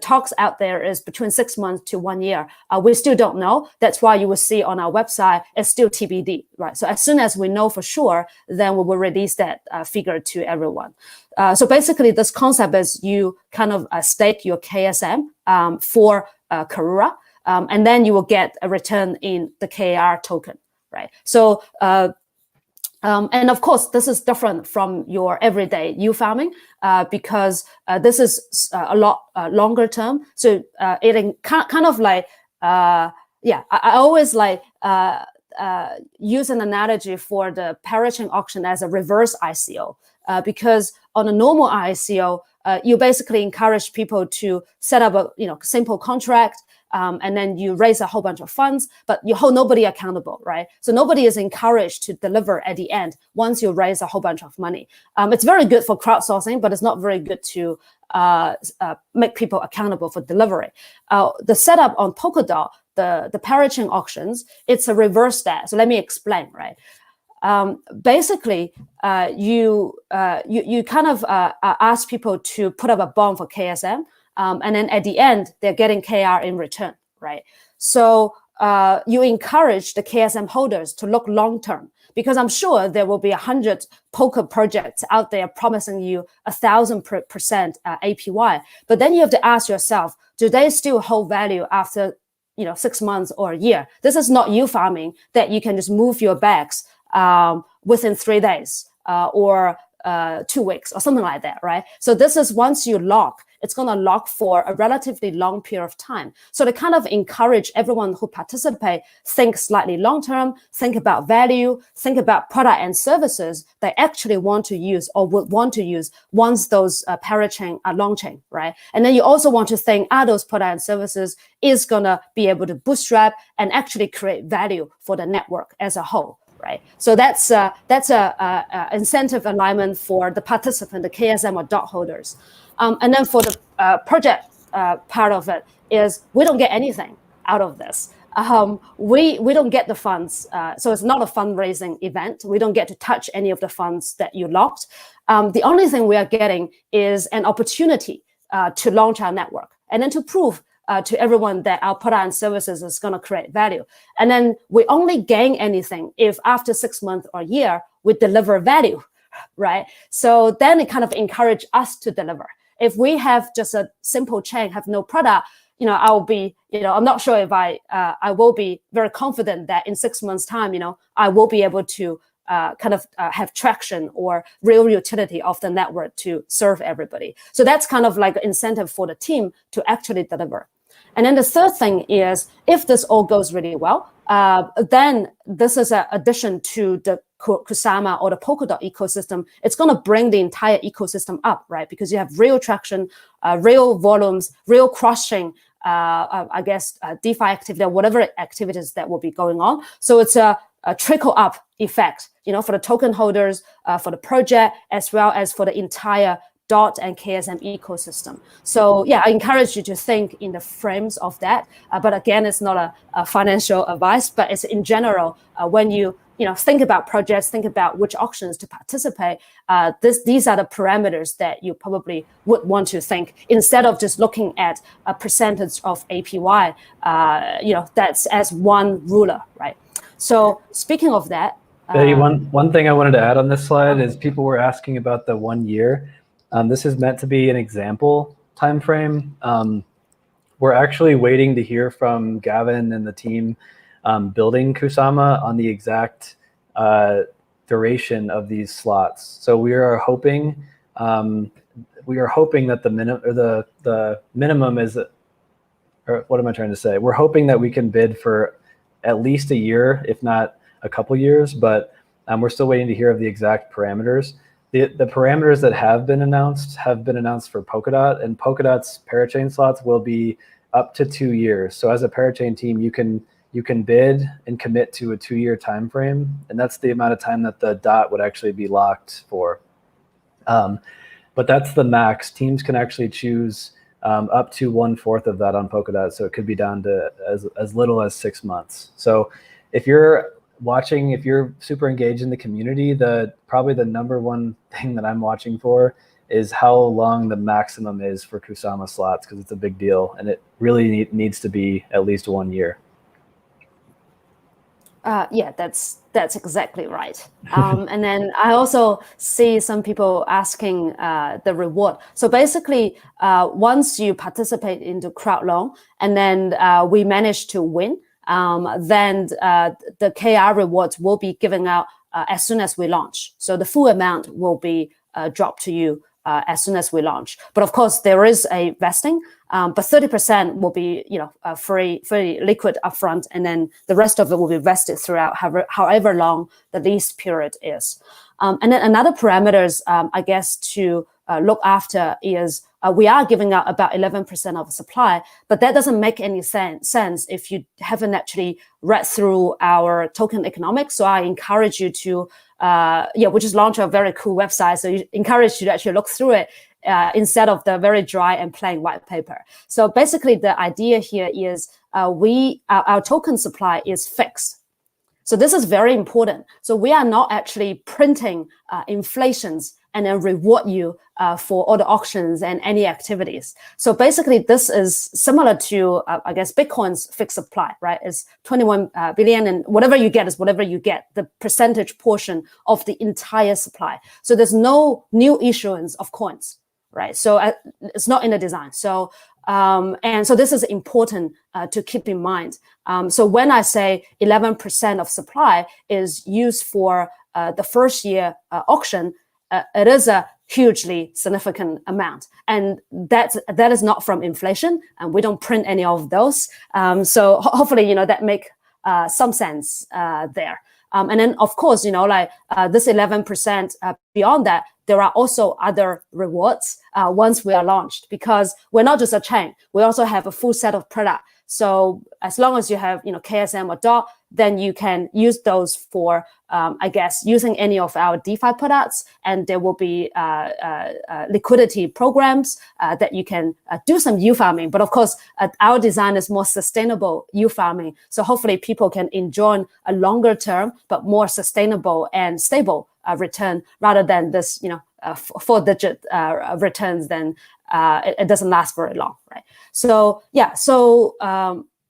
talks out there is between 6 months to 1 year. We still don't know. That's why you will see on our website, it's still TBD, right? So as soon as we know for sure, then we will release that figure to everyone. So basically, this concept is you kind of stake your KSM for Karura, and then you will get a return in the KAR token, right? So and of course, this is different from your everyday yield farming because this is a lot longer term. So it kind of like, I always like use an analogy for the Parachain auction as a reverse ICO because on a normal ICO, you basically encourage people to set up a simple contract. and then you raise a whole bunch of funds, but you hold nobody accountable, right? So nobody is encouraged to deliver at the end once you raise a whole bunch of money. It's very good for crowdsourcing, but it's not very good to make people accountable for delivery. The setup on Polkadot, the Parachain auctions, it's a reverse that. So let me explain, right? Basically, you kind of ask people to put up a bond for KSM, and then at the end, they're getting KR in return, right? So you encourage the KSM holders to look long-term, because I'm sure there will be 100 poker projects out there promising you 1,000% APY. But then you have to ask yourself, do they still hold value after 6 months or a year? This is not you farming that you can just move your bags within 3 days or 2 weeks or something like that, right? So this is once you lock, it's going to lock for a relatively long period of time. So to kind of encourage everyone who participate, think slightly long-term, think about value, think about product and services they actually want to use or would want to use once those Parachain are launching, right? And then you also want to think, are those product and services is going to be able to bootstrap and actually create value for the network as a whole. Right, so that's a incentive alignment for the participant, the KSM or DOT holders, and then for the project part of it is we don't get anything out of this. We don't get the funds, so it's not a fundraising event. We don't get to touch any of the funds that you locked. The only thing we are getting is an opportunity to launch our network and then to prove to everyone that our product and services is going to create value. And then we only gain anything if after 6 months or a year, we deliver value, right? So then it kind of encourage us to deliver. If we have just a simple chain, have no product, I'll be, I'm not sure if I will be very confident that in 6 months time, I will be able to have traction or real utility of the network to serve everybody. So that's kind of like an incentive for the team to actually deliver. And then the third thing is, if this all goes really well, then this is an addition to the Kusama or the Polkadot ecosystem. It's going to bring the entire ecosystem up, right? Because you have real traction, real volumes, real cross-chain, DeFi activity, or whatever activities that will be going on. So it's a trickle-up effect, for the token holders, for the project, as well as for the entire DOT and KSM ecosystem. So yeah, I encourage you to think in the frames of that. But again, it's not a financial advice, but it's in general, when you think about projects, think about which auctions to participate. These are the parameters that you probably would want to think instead of just looking at a percentage of APY. That's as one ruler, right? So speaking of that, Betty, one thing I wanted to add on this slide is people were asking about the 1 year. This is meant to be an example time frame. We're actually waiting to hear from Gavin and the team building Kusama on the exact duration of these slots. So we are hoping that the minimum is, or what am I trying to say? We're hoping that we can bid for at least a year, if not a couple years, but we're still waiting to hear of the exact parameters. The parameters that have been announced for Polkadot, and Polkadot's Parachain slots will be up to 2 years. So as a Parachain team, you can bid and commit to a 2-year time frame, and that's the amount of time that the DOT would actually be locked for. But that's the max. Teams can actually choose up to 1/4 of that on Polkadot, so it could be down to as little as 6 months. So if you're watching, if you're super engaged in the community, probably the number one thing that I'm watching for is how long the maximum is for Kusama slots, because it's a big deal and it really needs to be at least 1 year. Yeah, that's exactly right. And then I also see some people asking the reward. So basically, once you participate into Crowdloan and then we manage to win, then the KR rewards will be given out as soon as we launch. So the full amount will be dropped to you as soon as we launch. But of course, there is a vesting, but 30% will be free liquid upfront, and then the rest of it will be vested throughout however long the lease period is. And then another parameters, I guess, to look after is we are giving out about 11% of supply, but that doesn't make any sense if you haven't actually read through our token economics. So I encourage you to, we just launched a very cool website. So you encourage you to actually look through it instead of the very dry and plain white paper. So basically the idea here is our token supply is fixed. So this is very important. So we are not actually printing inflations and then reward you for all the auctions and any activities. So basically, this is similar to, I guess, Bitcoin's fixed supply, right? It's 21 billion, and whatever you get is whatever you get, the percentage portion of the entire supply. So there's no new issuance of coins, right? So it's not in the design. So and so this is important to keep in mind. So when I say 11% of supply is used for the first year auction, it is a hugely significant amount, and that is not from inflation, and we don't print any of those. So hopefully, that make some sense there. And then, of course, this 11%. Beyond that, there are also other rewards once we are launched, because we're not just a chain. We also have a full set of product. So as long as you have, KSM or DOT, then you can use those for, using any of our DeFi products, and there will be liquidity programs that you can do some yield farming. But of course, our design is more sustainable yield farming. So hopefully people can enjoy a longer term, but more sustainable and stable return, rather than this, 4-digit returns. Then it doesn't last very long, right? So yeah,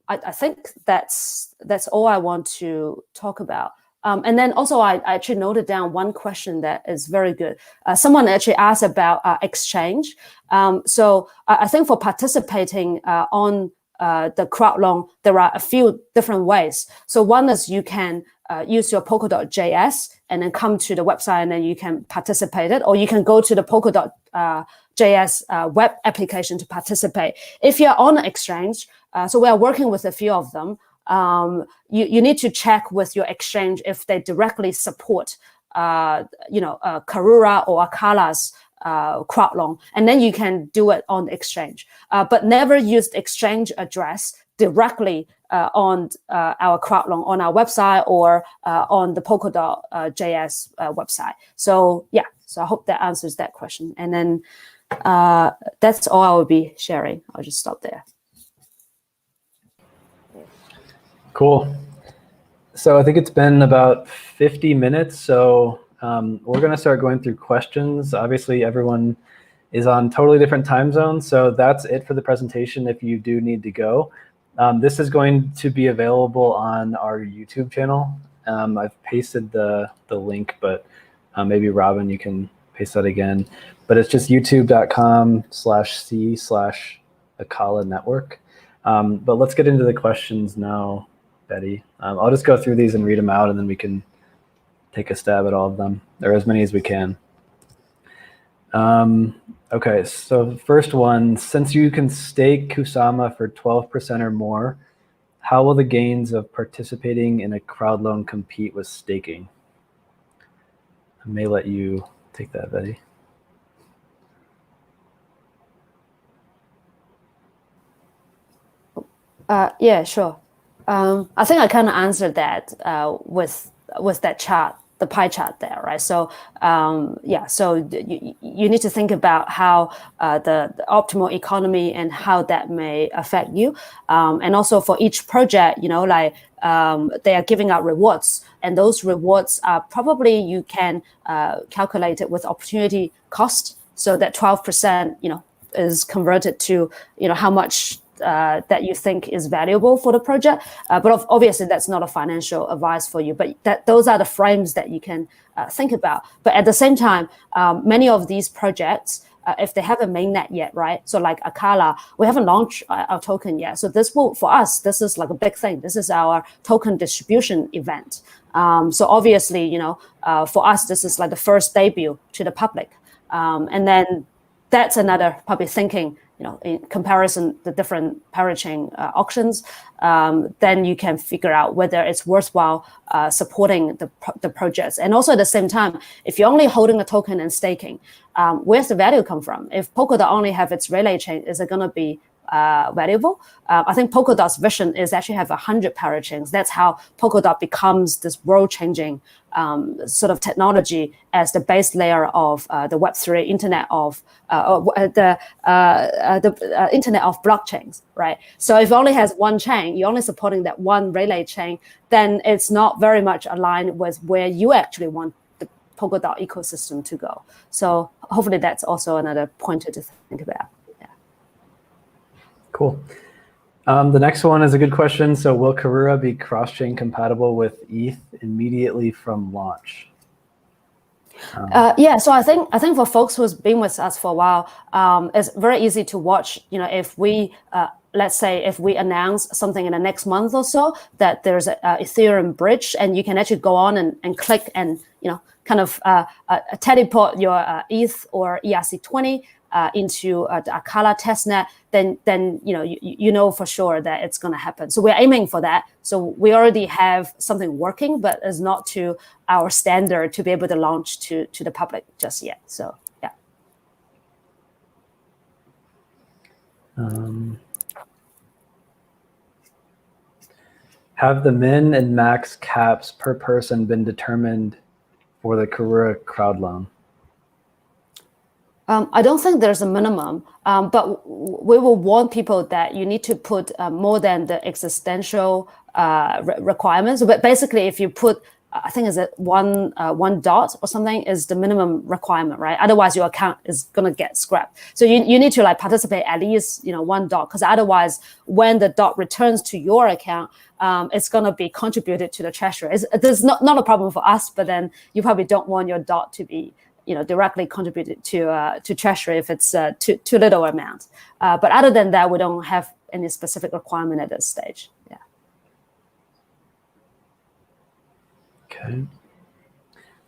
I think that's all I want to talk about. And then also I actually noted down one question that is very good. Someone actually asked about exchange. So I think for participating on the crowd loan, there are a few different ways. So one is you can use your Polkadot.js and then come to the website, and then you can participate it, or you can go to the Polkadot.js web application to participate. If you're on an exchange, so we are working with a few of them, you need to check with your exchange if they directly support, Karura or Acala's crowd loan, and then you can do it on the exchange. But never use the exchange address directly on our crowd loan on our website or on the Polkadot.js website. So yeah, so I hope that answers that question. And then that's all I will be sharing. I'll just stop there. Cool. So I think it's been about 50 minutes. So we're going to start going through questions. Obviously, everyone is on totally different time zones. So that's it for the presentation if you do need to go. This is going to be available on our YouTube channel. I've pasted the link, but maybe Robin, you can paste that again. But it's just youtube.com/c/Acala Network. But let's get into the questions now, Betty. I'll just go through these and read them out, and then we can take a stab at all of them, or as many as we can. Okay, so first one, since you can stake Kusama for 12% or more, how will the gains of participating in a crowd loan compete with staking? I may let you take that, Betty. Yeah, sure. I think I kind of answered that with that chart, the pie chart there, right? So yeah, so you need to think about how the optimal economy and how that may affect you, and also for each project, they are giving out rewards, and those rewards are probably you can calculate it with opportunity cost, so that 12%, is converted to how much that you think is valuable for the project. But obviously that's not a financial advice for you, but those are the frames that you can think about. But at the same time, many of these projects, if they haven't mainnet yet, right? So like Acala, we haven't launched our token yet. So for us, this is like a big thing. This is our token distribution event. So obviously, for us, this is like the first debut to the public. And then that's another probably thinking, in comparison the different Parachain auctions, then you can figure out whether it's worthwhile supporting the projects. And also at the same time, if you're only holding a token and staking, where's the value come from? If Polkadot only have its relay chain, is it going to be valuable? I think Polkadot's vision is actually have 100 parachains. That's how Polkadot becomes this world-changing sort of technology as the base layer of the Web3 Internet of the Internet of blockchains, right? So if it only has one chain, you're only supporting that one relay chain, then it's not very much aligned with where you actually want the Polkadot ecosystem to go. So hopefully that's also another pointer to think about. Cool. The next one is a good question. So will Karura be cross-chain compatible with ETH immediately from launch? Yeah, so I think for folks who's been with us for a while, it's very easy to watch. If we let's say if we announce something in the next month or so that there's a Ethereum bridge, and you can actually go on and click and kind of teleport your ETH or ERC20 into the Acala testnet, then you know for sure that it's going to happen. So we're aiming for that. So we already have something working, but it's not to our standard to be able to launch to the public just yet. So yeah. Have the min and max caps per person been determined for the Karura crowd loan? I don't think there's a minimum, but we will warn people that you need to put more than the existential requirements. But basically, if you put, I think is it one dot or something is the minimum requirement, right? Otherwise, your account is gonna get scrapped. So you need to participate at least one dot, because otherwise, when the dot returns to your account, it's gonna be contributed to the treasury. There's not a problem for us, but then you probably don't want your dot to be directly contributed to treasury if it's too little amount. But other than that, we don't have any specific requirement at this stage. Yeah. Okay.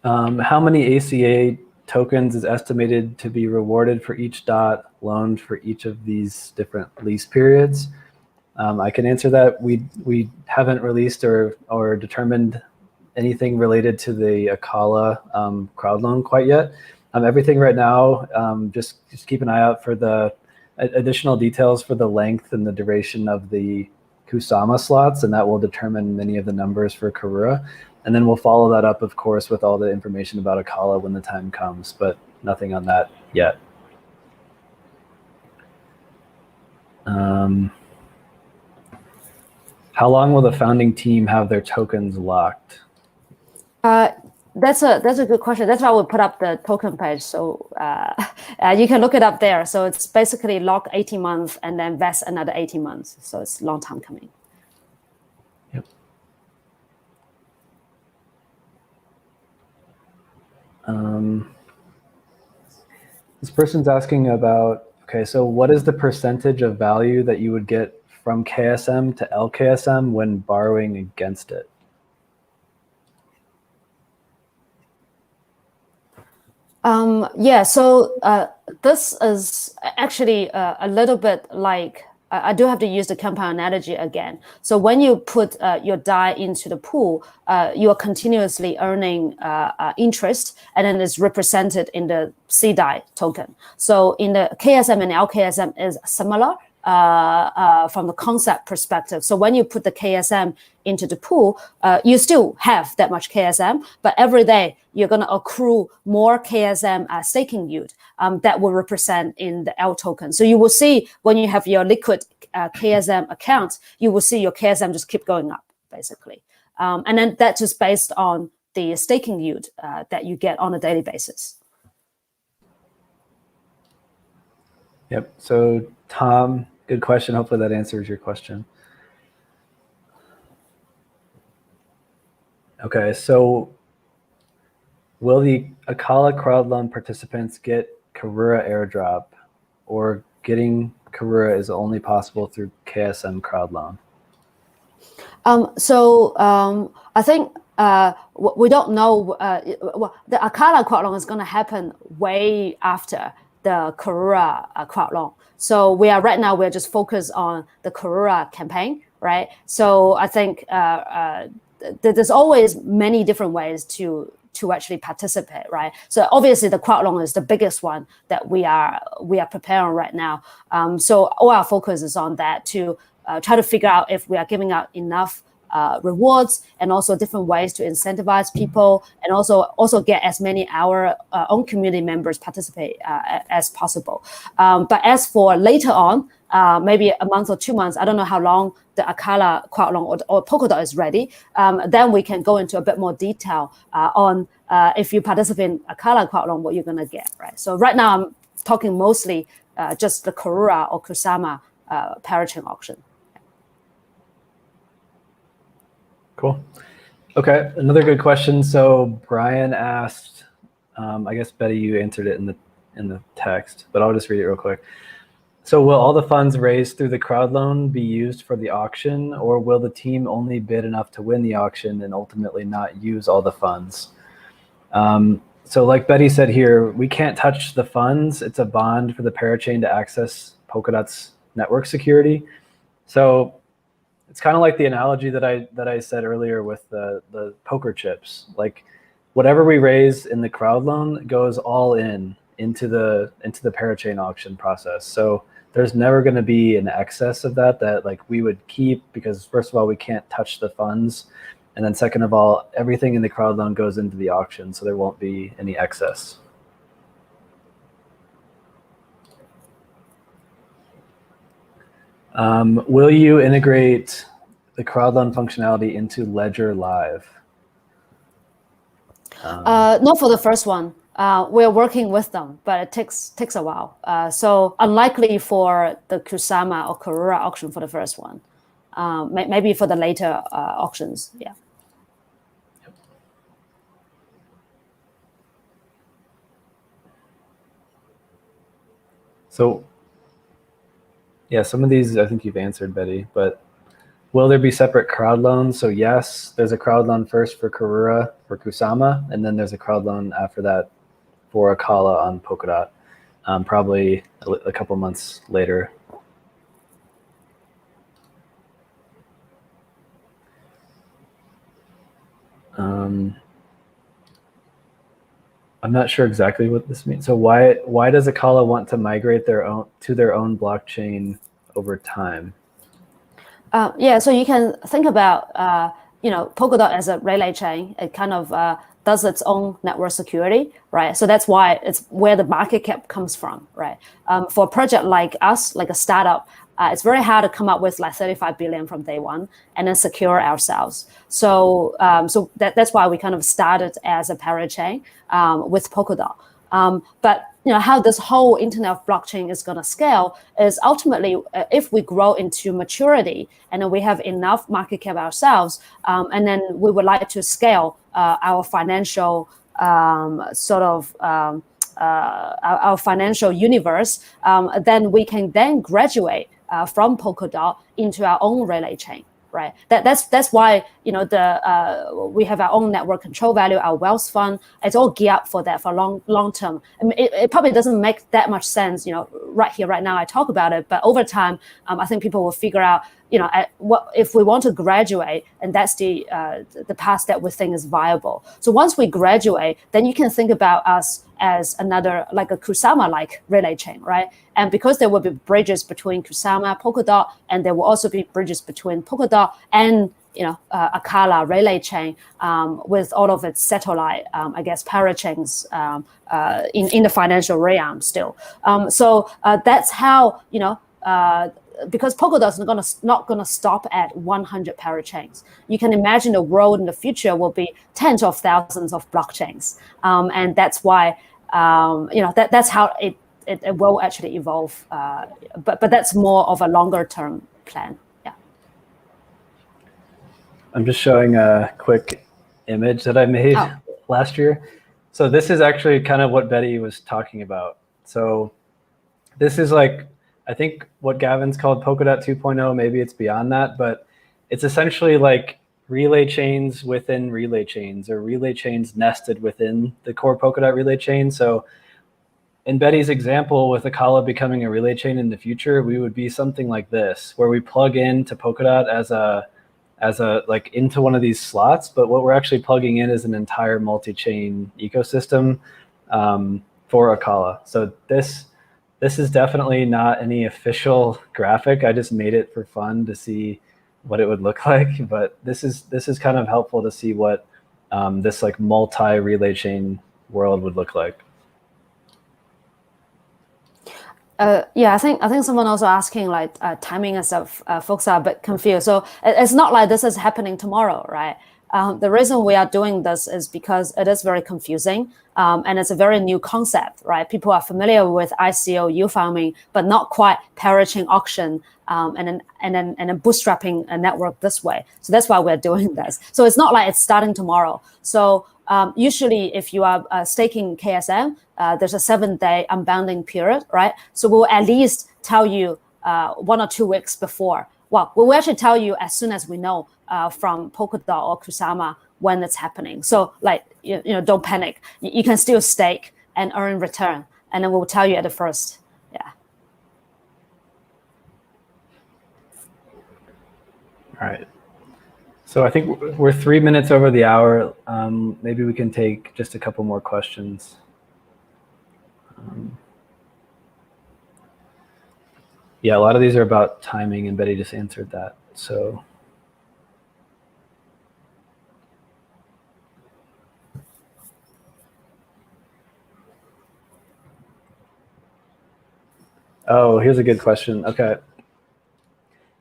How many ACA tokens is estimated to be rewarded for each dot loaned for each of these different lease periods? I can answer that. We haven't released or determined anything related to the Acala crowd loan quite yet. Everything right now, just keep an eye out for the additional details for the length and the duration of the Kusama slots, and that will determine many of the numbers for Karura. And then we'll follow that up, of course, with all the information about Acala when the time comes, but nothing on that yet. How long will the founding team have their tokens locked? That's a good question. That's why we put up the token page. So you can look it up there. So it's basically lock 18 months and then vest another 18 months. So it's a long time coming. Yep. This person's asking about, okay, so what is the percentage of value that you would get from KSM to LKSM when borrowing against it? Yeah, so this is actually a little bit like, I do have to use the compound analogy again. So when you put your DAI into the pool, you are continuously earning interest, and then it's represented in the CDAI token. So in the KSM and LKSM is similar from the concept perspective. So when you put the KSM into the pool, you still have that much KSM, but every day you're going to accrue more KSM staking yield that will represent in the L token. So you will see when you have your liquid KSM account, you will see your KSM just keep going up, basically. And then that's just based on the staking yield that you get on a daily basis. Yep. So Tom, good question. Hopefully that answers your question. Okay, so will the Acala crowd loan participants get Karura airdrop, or getting Karura is only possible through KSM crowd loan? I think we don't know. The Acala crowd loan is going to happen way after the Karura crowd loan. So we're just focused on the Karura campaign, right? So I think there's always many different ways to actually participate, right? So obviously the crowd loan is the biggest one that we are preparing right now. So all our focus is on that to try to figure out if we are giving out enough rewards, and also different ways to incentivize people, and also get as many our own community members participate as possible. But as for later on, maybe a month or 2 months, I don't know how long the Acala crowd loan or Polkadot is ready, then we can go into a bit more detail on if you participate in Acala crowd loan, what you're going to get, right? So right now I'm talking mostly just the Karura or Kusama Parachain auction. Cool. Okay, another good question. So Brian asked, I guess Betty, you answered it in the text, but I'll just read it real quick. So will all the funds raised through the crowd loan be used for the auction, or will the team only bid enough to win the auction and ultimately not use all the funds? So like Betty said here, we can't touch the funds. It's a bond for the Parachain to access Polkadot's network security. So it's kind of like the analogy that I said earlier with the poker chips. Like whatever we raise in the crowd loan goes all into the Parachain auction process. So there's never going to be an excess of that like we would keep, because first of all, we can't touch the funds, and then second of all, everything in the crowd loan goes into the auction, so there won't be any excess. Will you integrate the crowd loan functionality into Ledger Live? Not for the first one. We're working with them, but it takes a while. So unlikely for the Kusama or Karura auction for the first one. Maybe for the later auctions, yeah. So yeah, some of these I think you've answered, Betty, but will there be separate crowd loans? So yes, there's a crowd loan first for Karura, for Kusama, and then there's a crowd loan after that for Acala on Polkadot, probably a couple months later. I'm not sure exactly what this means. So why does Acala want to migrate their own blockchain over time? Yeah, so you can think about Polkadot as a relay chain. It kind of does its own network security, right? So that's why it's where the market cap comes from, right? For a project like us, like a startup, it's very hard to come up with like 35 billion from day one and then secure ourselves. So that's why we kind of started as a parachain with Polkadot. But how this whole internet of blockchain is going to scale is ultimately if we grow into maturity and then we have enough market cap ourselves, and then we would like to scale our financial our financial universe, then we can then graduate from Polkadot into our own relay chain. Right. That's why we have our own network control value, our wealth fund. It's all geared up for that for long term. I mean, it probably doesn't make that much sense, right here, right now. I talk about it, but over time, I think people will figure out, what if we want to graduate, and that's the path that we think is viable. So once we graduate, then you can think about us as another, like a Kusama-like relay chain, right? And because there will be bridges between Kusama, Polkadot, and there will also be bridges between Polkadot and Acala relay chain with all of its satellite, parachains in the financial realm still. So that's how because Polkadot is not gonna stop at 100 parachains. You can imagine the world in the future will be tens of thousands of blockchains, and that's why that's how it will actually evolve. But that's more of a longer term plan. Yeah. I'm just showing a quick image that I made last year. So this is actually kind of what Betty was talking about. So this is like, I think what Gavin's called Polkadot 2.0, maybe it's beyond that, but it's essentially like relay chains within relay chains, or relay chains nested within the core Polkadot relay chain. So in Betty's example, with Acala becoming a relay chain in the future, we would be something like this, where we plug into Polkadot as a like into one of these slots, but what we're actually plugging in is an entire multi-chain ecosystem for Acala. So this is definitely not any official graphic. I just made it for fun to see what it would look like, but this is kind of helpful to see what this like multi-relay chain world would look like. Yeah, I think someone also asking like timing and stuff. Folks are a bit confused. So it's not like this is happening tomorrow, right? The reason we are doing this is because it is very confusing, and it's a very new concept, right? People are familiar with ICO yield farming, but not quite Parachain auction and then bootstrapping a network this way. So that's why we're doing this. So it's not like it's starting tomorrow. So usually, if you are staking KSM, there's a 7-day unbounding period, right? So we'll at least tell you 1 or 2 weeks before. Well, we'll actually tell you as soon as we know from Polkadot or Kusama when it's happening. So like, you know, don't panic. You can still stake and earn return. And then we'll tell you at the first. Yeah. All right. So I think we're 3 minutes over the hour. Maybe we can take just a couple more questions. Yeah, a lot of these are about timing, and Betty just answered that. So oh, here's a good question. Okay.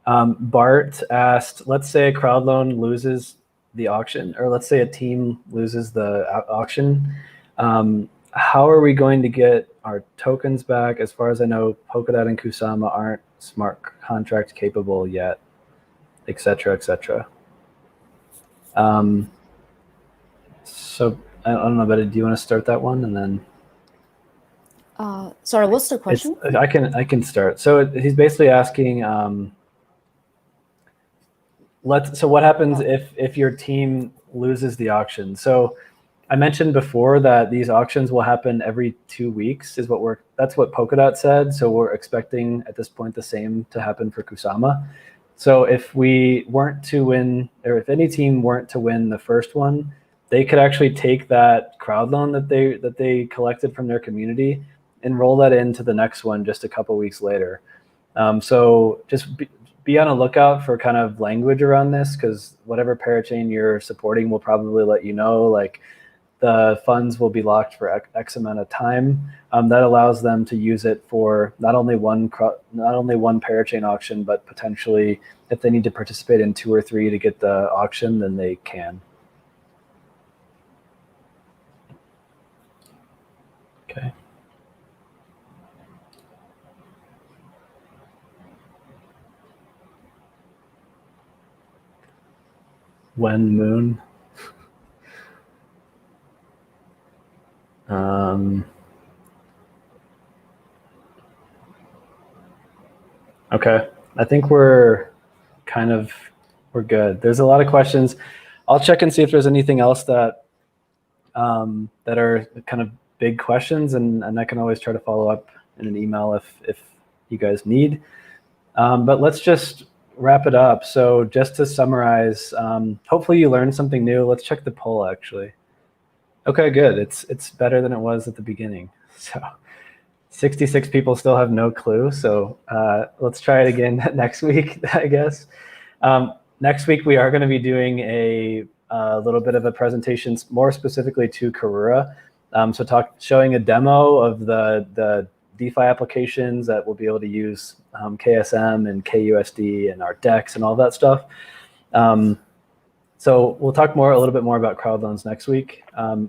Bart asked, let's say a crowd loan loses the auction, or let's say a team loses the auction. How are we going to get our tokens back? As far as I know, Polkadot and Kusama aren't smart contract capable yet, et cetera, et cetera. So I don't know, Betty, do you want to start that one? And then sorry, what's the question? I can start. So he's basically asking, so what happens if your team loses the auction? So I mentioned before that these auctions will happen every 2 weeks, that's what Polkadot said. So we're expecting at this point the same to happen for Kusama. So if we weren't to win, or if any team weren't to win the first one, they could actually take that crowd loan that they collected from their community and roll that into the next one just a couple weeks later. So just be on a lookout for kind of language around this, because whatever parachain you're supporting will probably let you know, like, the funds will be locked for X amount of time. That allows them to use it for not only one parachain auction, but potentially if they need to participate in 2 or 3 to get the auction, then they can. Okay. When Moon. Okay, I think we're good. There's a lot of questions. I'll check and see if there's anything else that are kind of big questions, and I can always try to follow up in an email if you guys need. But let's just wrap it up. So just to summarize, hopefully you learned something new. Let's check the poll actually. Okay, good. It's better than it was at the beginning. So 66 people still have no clue. So let's try it again next week, I guess. Next week, we are going to be doing a little bit of a presentation more specifically to Karura. So showing a demo of the DeFi applications that will be able to use KSM and KUSD and our DEX and all that stuff. So we'll talk a little bit more about crowd loans next week.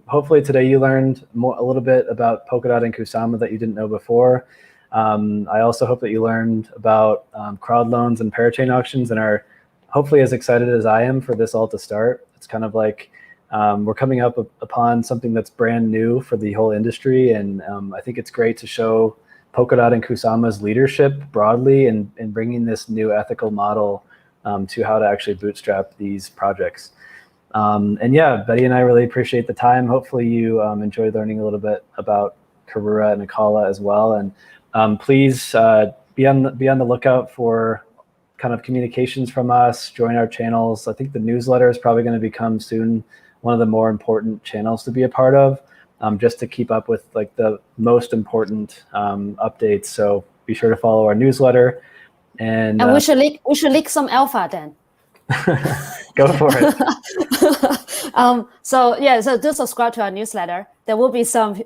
Hopefully today you learned a little bit about Polkadot and Kusama that you didn't know before. I also hope that you learned about crowd loans and parachain auctions and are hopefully as excited as I am for this all to start. It's kind of like we're coming up upon something that's brand new for the whole industry. And I think it's great to show Polkadot and Kusama's leadership broadly in bringing this new ethical model to how to actually bootstrap these projects. And yeah, Betty and I really appreciate the time. Hopefully you enjoyed learning a little bit about Karura and Acala as well. And please be on the lookout for kind of communications from us. Join our channels. I think the newsletter is probably going to become soon one of the more important channels to be a part of, just to keep up with like the most important updates. So be sure to follow our newsletter. And we should leak some alpha then. Go for it. So do subscribe to our newsletter. There will be some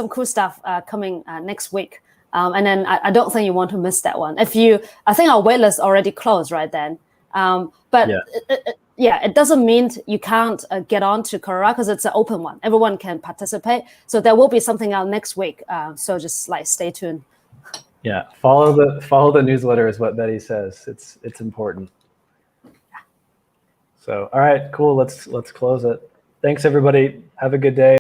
cool stuff coming next week. And then I don't think you want to miss that one. I think our waitlist already closed right then. But it doesn't mean you can't get on to Karura because it's an open one. Everyone can participate. So there will be something out next week. So just like stay tuned. Yeah, follow the newsletter is what Betty says. It's important. So all right, cool. Let's close it. Thanks everybody. Have a good day.